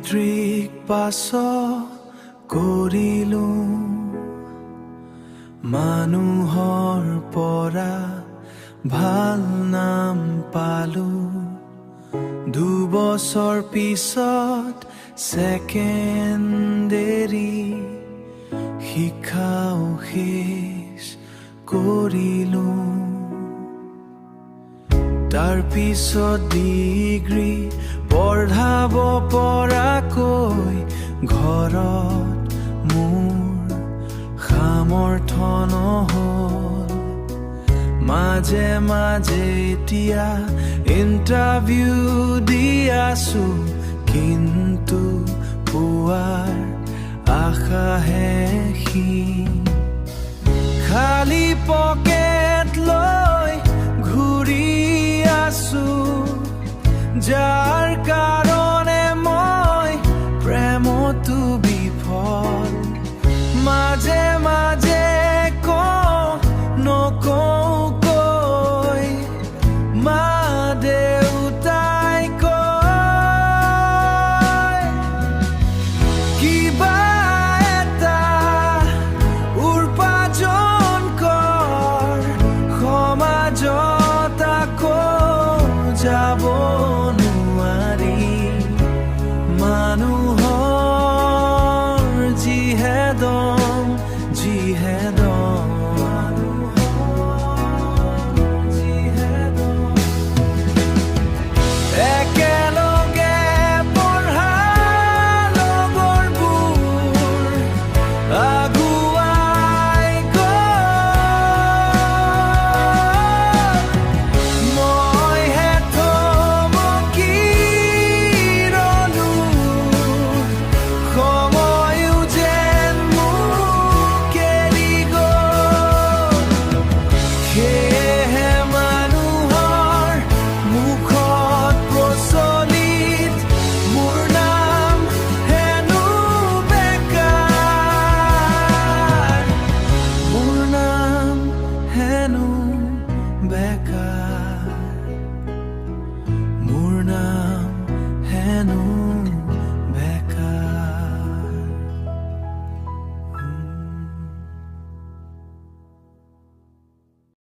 matric pass কৰিলো মানুহৰ পৰা ভাল নাম পালো 2 বছৰ পিছত ছেকেণ্ডেৰী শিক্ষাও শেষ কৰিলো তাৰ পিছত ডিগ্ৰী পঢ়াব পৰাকৈ ঘৰত মোৰ সামৰ্থ্য নহ'ল মাজে মাজে এতিয়া ইণ্টাৰভিউ দি আছো কিন্তু পোৱাৰ আশাহে ক্ষীণ খালী পকেট লৈ ঘূৰি আছো যাৰ কাৰণে মই প্ৰেমতো বিফল মাজে মাজে